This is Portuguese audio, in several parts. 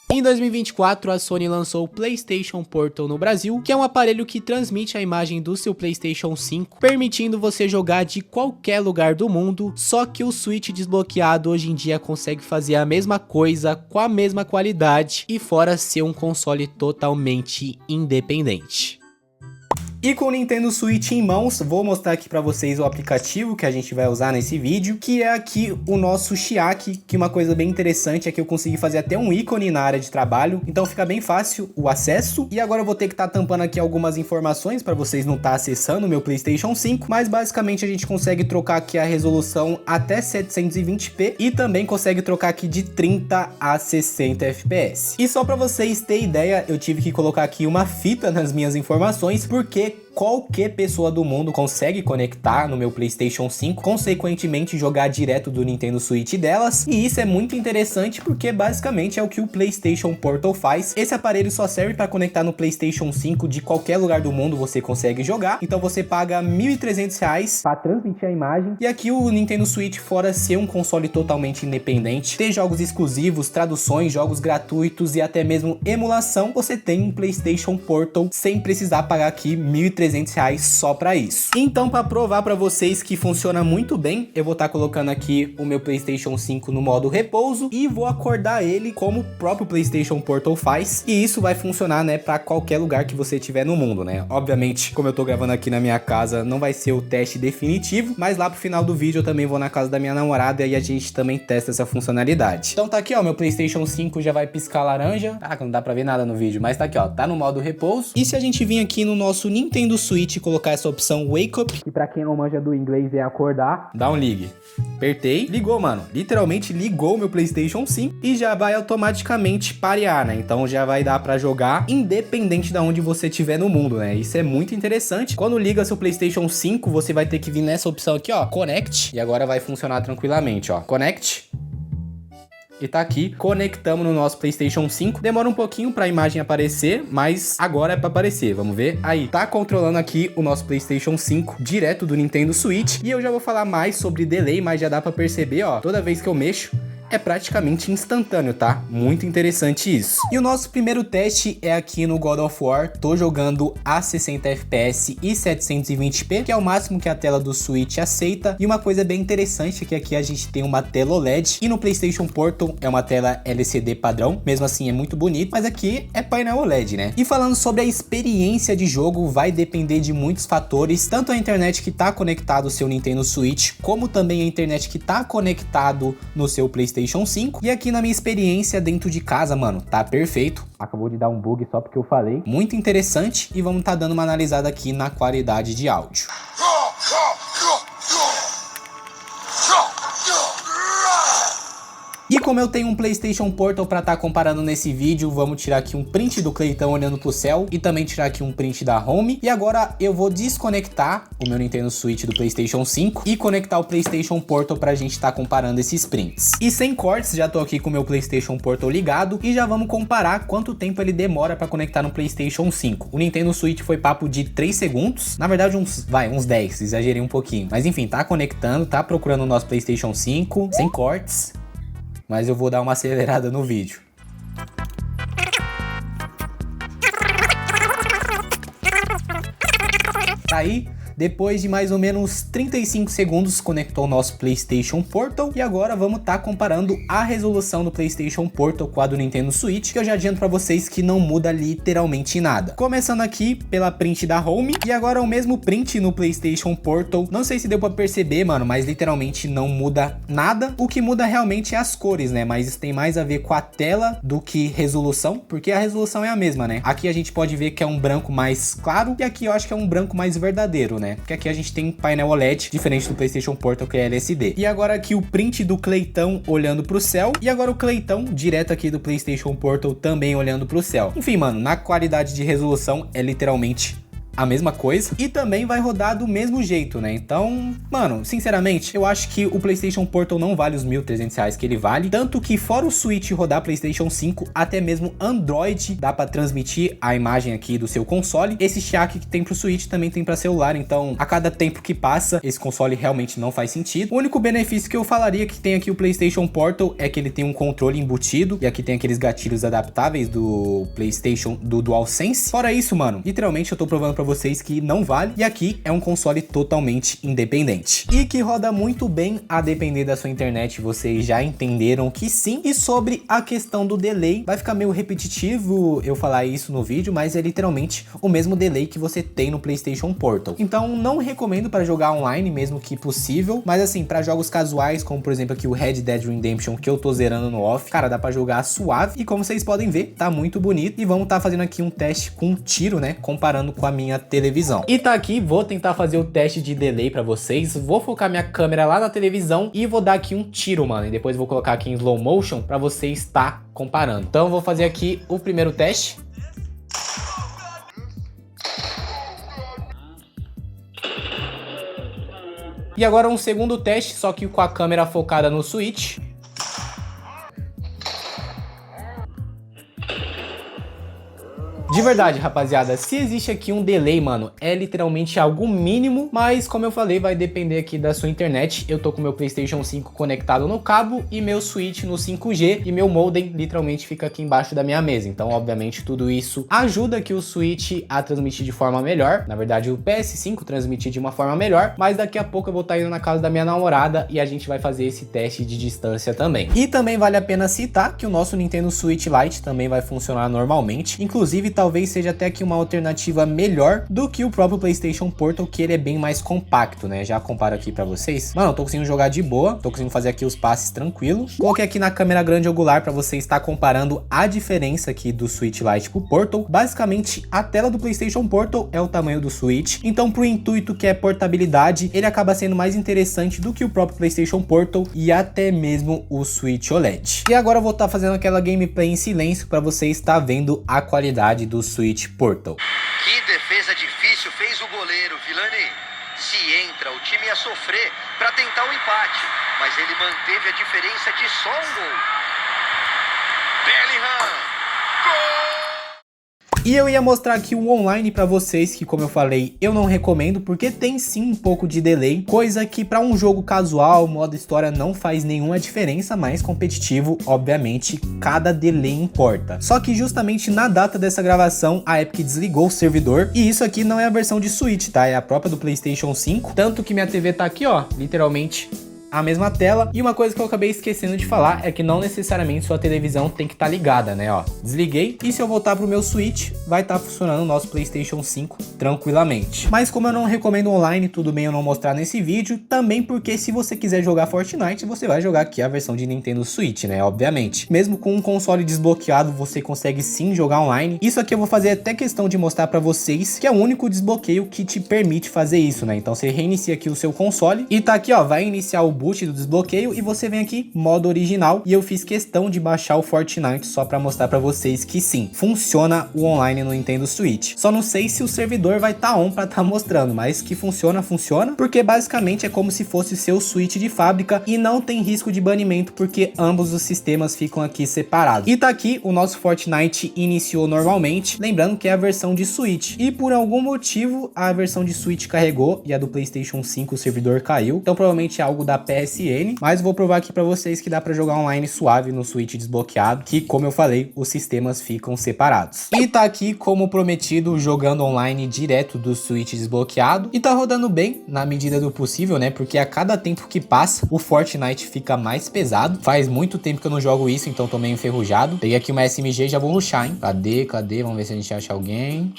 Em 2024, a Sony lançou o PlayStation Portal no Brasil, que é um aparelho que transmite a imagem do seu PlayStation 5, permitindo você jogar de qualquer lugar do mundo, só que o Switch desbloqueado hoje em dia consegue fazer a mesma coisa com a mesma qualidade e fora ser um console totalmente independente. E com o Nintendo Switch em mãos, vou mostrar aqui pra vocês o aplicativo que a gente vai usar nesse vídeo, que é aqui o nosso Chiaki, que uma coisa bem interessante é que eu consegui fazer até um ícone na área de trabalho, então fica bem fácil o acesso. E agora eu vou ter que estar tampando aqui algumas informações para vocês não estar acessando o meu PlayStation 5, mas basicamente a gente consegue trocar aqui a resolução até 720p e também consegue trocar aqui de 30 a 60 FPS. E só para vocês terem ideia, eu tive que colocar aqui uma fita nas minhas informações, porque qualquer pessoa do mundo consegue conectar no meu PlayStation 5, consequentemente jogar direto do Nintendo Switch delas, e isso é muito interessante porque basicamente é o que o PlayStation Portal faz. Esse aparelho só serve para conectar no PlayStation 5 de qualquer lugar do mundo, você consegue jogar, então você paga R$ 1.300 para transmitir a imagem, e aqui o Nintendo Switch, fora ser um console totalmente independente, ter jogos exclusivos, traduções, jogos gratuitos e até mesmo emulação, você tem um PlayStation Portal sem precisar pagar aqui R$ 1.300 só para isso. Então, para provar para vocês que funciona muito bem, eu vou estar colocando aqui o meu PlayStation 5 no modo repouso e vou acordar ele como o próprio PlayStation Portal faz, e isso vai funcionar, né, para qualquer lugar que você estiver no mundo, né? Obviamente, como eu tô gravando aqui na minha casa, não vai ser o teste definitivo, mas lá pro final do vídeo eu também vou na casa da minha namorada e a gente também testa essa funcionalidade. Então tá aqui, ó, meu PlayStation 5 já vai piscar laranja. Ah, não dá pra ver nada no vídeo, mas tá aqui, ó, tá no modo repouso. E se a gente vir aqui no nosso Nintendo Switch e colocar essa opção Wake Up, que pra quem não manja do inglês é acordar, dá um ligue. Apertei, ligou, mano. Literalmente ligou o meu PlayStation 5 e já vai automaticamente parear, né? Então já vai dar pra jogar independente de onde você estiver no mundo, né? Isso é muito interessante. Quando liga seu PlayStation 5, você vai ter que vir nessa opção aqui, ó, Connect, e agora vai funcionar tranquilamente, ó. Connect. E tá aqui, conectamos no nosso PlayStation 5. Demora um pouquinho pra imagem aparecer, mas agora é pra aparecer, vamos ver. Aí, tá controlando aqui o nosso PlayStation 5 direto do Nintendo Switch. E eu já vou falar mais sobre delay, mas já dá pra perceber, ó, toda vez que eu mexo, é praticamente instantâneo, tá? Muito interessante isso. E o nosso primeiro teste é aqui no God of War. Tô jogando a 60 FPS e 720p, que é o máximo que a tela do Switch aceita. E uma coisa bem interessante é que aqui a gente tem uma tela OLED e no PlayStation Portal é uma tela LCD padrão. Mesmo assim é muito bonito, mas aqui é painel OLED, né? E falando sobre a experiência de jogo, vai depender de muitos fatores, tanto a internet que tá conectado ao seu Nintendo Switch, como também a internet que tá conectado no seu PlayStation 5. E aqui na minha experiência dentro de casa, mano, tá perfeito. Acabou de dar um bug só porque eu falei. Muito interessante, e vamos tá dando uma analisada aqui na qualidade de áudio. E como eu tenho um PlayStation Portal para estar comparando nesse vídeo, vamos tirar aqui um print do Cleitão olhando pro céu e também tirar aqui um print da Home. E agora eu vou desconectar o meu Nintendo Switch do PlayStation 5 e conectar o PlayStation Portal pra gente estar comparando esses prints. E sem cortes, já tô aqui com o meu PlayStation Portal ligado e já vamos comparar quanto tempo ele demora para conectar no PlayStation 5. O Nintendo Switch foi papo de 3 segundos, na verdade uns 10, exagerei um pouquinho. Mas enfim, tá conectando, tá procurando o nosso PlayStation 5, sem cortes. Mas eu vou dar uma acelerada no vídeo. Tá aí. Depois de mais ou menos 35 segundos, conectou o nosso PlayStation Portal. E agora vamos estar comparando a resolução do PlayStation Portal com a do Nintendo Switch, que eu já adianto para vocês que não muda literalmente nada. Começando aqui pela print da Home. E agora o mesmo print no PlayStation Portal. Não sei se deu para perceber, mano, mas literalmente não muda nada. O que muda realmente é as cores, né? Mas isso tem mais a ver com a tela do que resolução, porque a resolução é a mesma, né? Aqui a gente pode ver que é um branco mais claro e aqui eu acho que é um branco mais verdadeiro, né? Porque aqui a gente tem painel OLED, diferente do PlayStation Portal, que é LCD. E agora aqui o print do Cleitão olhando pro céu. E agora o Cleitão, direto aqui do PlayStation Portal, também olhando pro céu. Enfim, mano, na qualidade de resolução é literalmente a mesma coisa e também vai rodar do mesmo jeito, né? Então, mano, sinceramente, eu acho que o PlayStation Portal não vale os R$1.300 que ele vale, tanto que fora o Switch rodar PlayStation 5, até mesmo Android dá pra transmitir a imagem aqui do seu console. Esse jack que tem pro Switch também tem pra celular, então a cada tempo que passa, esse console realmente não faz sentido. O único benefício que eu falaria que tem aqui o PlayStation Portal é que ele tem um controle embutido, e aqui tem aqueles gatilhos adaptáveis do PlayStation, do DualSense. Fora isso, mano, literalmente eu tô provando pra vocês que não vale, e aqui é um console totalmente independente. E que roda muito bem a depender da sua internet, vocês já entenderam que sim. E sobre a questão do delay, vai ficar meio repetitivo eu falar isso no vídeo, mas é literalmente o mesmo delay que você tem no PlayStation Portal. Então não recomendo para jogar online, mesmo que possível, mas assim, para jogos casuais, como por exemplo aqui o Red Dead Redemption, que eu tô zerando no off, cara, dá para jogar suave, e como vocês podem ver, tá muito bonito. E vamos tá fazendo aqui um teste com tiro, né, comparando com a minha televisão. E tá aqui, vou tentar fazer o teste de delay para vocês, vou focar minha câmera lá na televisão e vou dar aqui um tiro, mano, e depois vou colocar aqui em slow motion para você estar comparando. Então vou fazer aqui o primeiro teste. E agora um segundo teste, só que com a câmera focada no Switch. De verdade, rapaziada, se existe aqui um delay, mano, é literalmente algo mínimo, mas como eu falei, vai depender aqui da sua internet. Eu tô com meu PlayStation 5 conectado no cabo e meu Switch no 5G, e meu modem literalmente fica aqui embaixo da minha mesa. Então, obviamente, tudo isso ajuda que o Switch a transmitir de forma melhor. Na verdade, o PS5 transmitir de uma forma melhor, mas daqui a pouco eu vou estar indo na casa da minha namorada e a gente vai fazer esse teste de distância também. E também vale a pena citar que o nosso Nintendo Switch Lite também vai funcionar normalmente, inclusive talvez seja até que uma alternativa melhor do que o próprio PlayStation Portal, que ele é bem mais compacto, né? Já comparo aqui pra vocês. Mano, eu tô conseguindo jogar de boa, tô conseguindo fazer aqui os passes tranquilo. Coloquei aqui na câmera grande angular pra você estar comparando a diferença aqui do Switch Lite pro Portal. Basicamente, a tela do PlayStation Portal é o tamanho do Switch, então pro intuito que é portabilidade, ele acaba sendo mais interessante do que o próprio PlayStation Portal e até mesmo o Switch OLED. E agora eu vou estar fazendo aquela gameplay em silêncio pra você estar vendo a qualidade do Switch Portal. Que defesa difícil fez o goleiro, Villani. Se entra, o time ia sofrer para tentar o empate, mas ele manteve a diferença de só um gol. Bellingham! Gol! E eu ia mostrar aqui o online pra vocês, que como eu falei, eu não recomendo, porque tem sim um pouco de delay, coisa que pra um jogo casual, modo história, não faz nenhuma diferença, mas competitivo, obviamente, cada delay importa. Só que justamente na data dessa gravação, a Epic desligou o servidor, e isso aqui não é a versão de Switch, tá? É a própria do PlayStation 5, tanto que minha TV tá aqui, ó, literalmente a mesma tela. E uma coisa que eu acabei esquecendo de falar é que não necessariamente sua televisão tem que estar ligada, né, ó. Desliguei, e se eu voltar pro meu Switch, vai estar funcionando o nosso PlayStation 5 tranquilamente. Mas como eu não recomendo online, tudo bem eu não mostrar nesse vídeo, também porque se você quiser jogar Fortnite, você vai jogar aqui a versão de Nintendo Switch, né, obviamente. Mesmo com um console desbloqueado, você consegue sim jogar online. Isso aqui eu vou fazer até questão de mostrar pra vocês, que é o único desbloqueio que te permite fazer isso, né. Então você reinicia aqui o seu console, e tá aqui, ó, vai iniciar o boot do desbloqueio, e você vem aqui, modo original, e eu fiz questão de baixar o Fortnite só pra mostrar pra vocês que sim, funciona o online no Nintendo Switch. Só não sei se o servidor vai estar on pra estar mostrando, mas que funciona, funciona, porque basicamente é como se fosse o seu Switch de fábrica e não tem risco de banimento, porque ambos os sistemas ficam aqui separados. E tá aqui, o nosso Fortnite iniciou normalmente, lembrando que é a versão de Switch, e por algum motivo a versão de Switch carregou e a do PlayStation 5 o servidor caiu, então provavelmente é algo da PSN, mas vou provar aqui pra vocês que dá pra jogar online suave no Switch desbloqueado, que como eu falei, os sistemas ficam separados. E tá aqui, como prometido, jogando online direto do Switch desbloqueado, e tá rodando bem, na medida do possível, né, porque a cada tempo que passa, o Fortnite fica mais pesado. Faz muito tempo que eu não jogo isso, então tô meio enferrujado. Peguei aqui uma SMG e já vou rushar, hein. Cadê? Vamos ver se a gente acha alguém.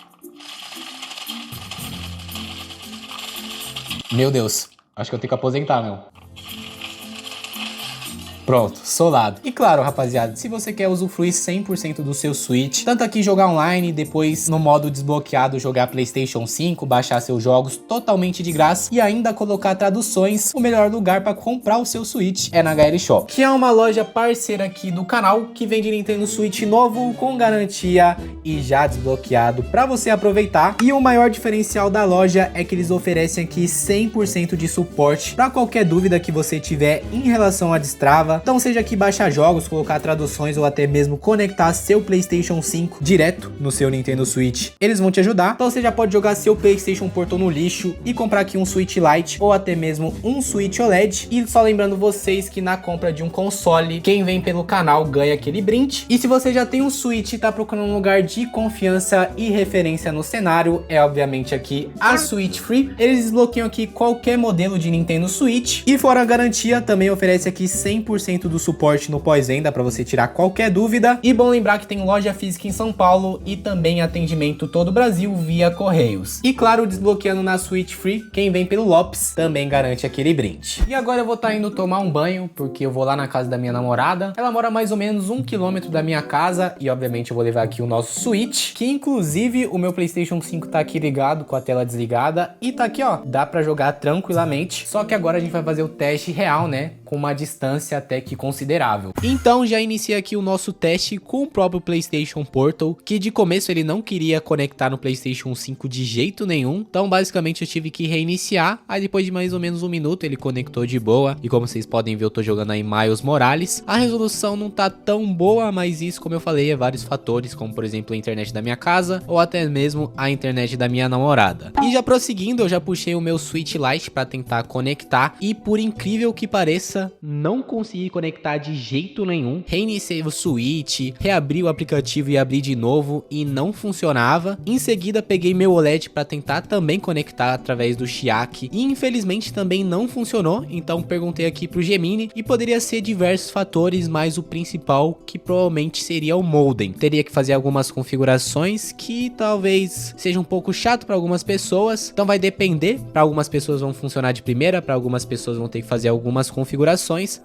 Meu Deus, acho que eu tenho que aposentar, meu. Pronto, solado. E claro, rapaziada, se você quer usufruir 100% do seu Switch, tanto aqui jogar online, depois no modo desbloqueado jogar PlayStation 5, baixar seus jogos totalmente de graça e ainda colocar traduções, o melhor lugar para comprar o seu Switch é na HL Shop, que é uma loja parceira aqui do canal que vende Nintendo Switch novo com garantia e já desbloqueado para você aproveitar. E o maior diferencial da loja é que eles oferecem aqui 100% de suporte para qualquer dúvida que você tiver em relação à destrava. Então seja que baixar jogos, colocar traduções ou até mesmo conectar seu PlayStation 5 direto no seu Nintendo Switch, eles vão te ajudar. Então você já pode jogar seu PlayStation Portal no lixo e comprar aqui um Switch Lite ou até mesmo um Switch OLED. E só lembrando vocês que na compra de um console, quem vem pelo canal ganha aquele brinde. E se você já tem um Switch e tá procurando um lugar de confiança e referência no cenário, é obviamente aqui a Switch Free. Eles desbloqueiam aqui qualquer modelo de Nintendo Switch e fora a garantia, também oferece aqui 100% do suporte no pós-venda para você tirar qualquer dúvida. E bom lembrar que tem loja física em São Paulo e também atendimento todo o Brasil via correios. E claro, desbloqueando na Switch Free, quem vem pelo Lopes também garante aquele brinde. E agora eu vou estar indo tomar um banho, porque eu vou lá na casa da minha namorada. Ela mora mais ou menos 1 km da minha casa e obviamente eu vou levar aqui o nosso Switch, que inclusive o meu PlayStation 5 tá aqui ligado com a tela desligada e tá aqui, ó, dá pra jogar tranquilamente. Só que agora a gente vai fazer o teste real, né, com uma distância até que considerável. Então já iniciei aqui o nosso teste com o próprio PlayStation Portal, que de começo ele não queria conectar no PlayStation 5 de jeito nenhum. Então basicamente eu tive que reiniciar, aí depois de mais ou menos 1 minuto ele conectou de boa. E como vocês podem ver, eu tô jogando aí Miles Morales. A resolução não tá tão boa, mas isso, como eu falei, é vários fatores, como por exemplo a internet da minha casa ou até mesmo a internet da minha namorada. E já prosseguindo, eu já puxei o meu Switch Lite para tentar conectar e por incrível que pareça, não consegui conectar de jeito nenhum. Reiniciei o Switch, reabri o aplicativo e abri de novo e não funcionava. Em seguida peguei meu OLED para tentar também conectar através do Chiaki e infelizmente também não funcionou. Então perguntei aqui pro Gemini e poderia ser diversos fatores, mas o principal que provavelmente seria o modem. Teria que fazer algumas configurações que talvez seja um pouco chato para algumas pessoas, então vai depender. Para algumas pessoas vão funcionar de primeira, para algumas pessoas vão ter que fazer algumas configurações,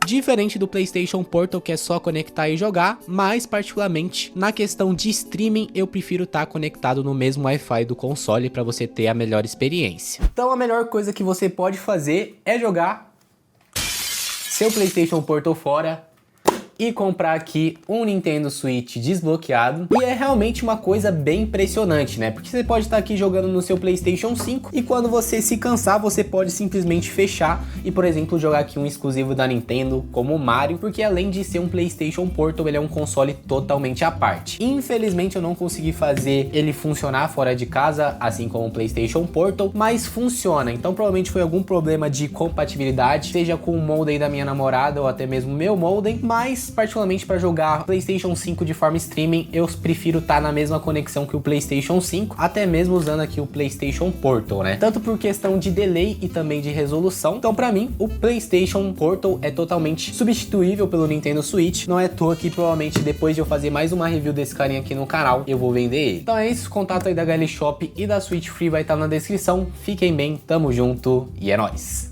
diferente do PlayStation Portal, que é só conectar e jogar. Mas particularmente na questão de streaming, eu prefiro estar conectado no mesmo Wi-Fi do console para você ter a melhor experiência. Então a melhor coisa que você pode fazer é jogar seu PlayStation Portal fora e comprar aqui um Nintendo Switch desbloqueado. E é realmente uma coisa bem impressionante, né? Porque você pode estar aqui jogando no seu PlayStation 5 e quando você se cansar, você pode simplesmente fechar e, por exemplo, jogar aqui um exclusivo da Nintendo, como o Mario, porque além de ser um PlayStation Portal, ele é um console totalmente à parte. Infelizmente, eu não consegui fazer ele funcionar fora de casa, assim como o PlayStation Portal, mas funciona. Então, provavelmente foi algum problema de compatibilidade, seja com o modem da minha namorada ou até mesmo meu modem, mas particularmente para jogar PlayStation 5 de forma streaming, eu prefiro estar na mesma conexão que o PlayStation 5, até mesmo usando aqui o PlayStation Portal, né? Tanto por questão de delay e também de resolução. Então, para mim, o PlayStation Portal é totalmente substituível pelo Nintendo Switch. Não é à toa que provavelmente depois de eu fazer mais uma review desse carinha aqui no canal, eu vou vender ele. Então é isso, o contato aí da HL Shop e da Switch Free vai estar na descrição. Fiquem bem, tamo junto e é nóis!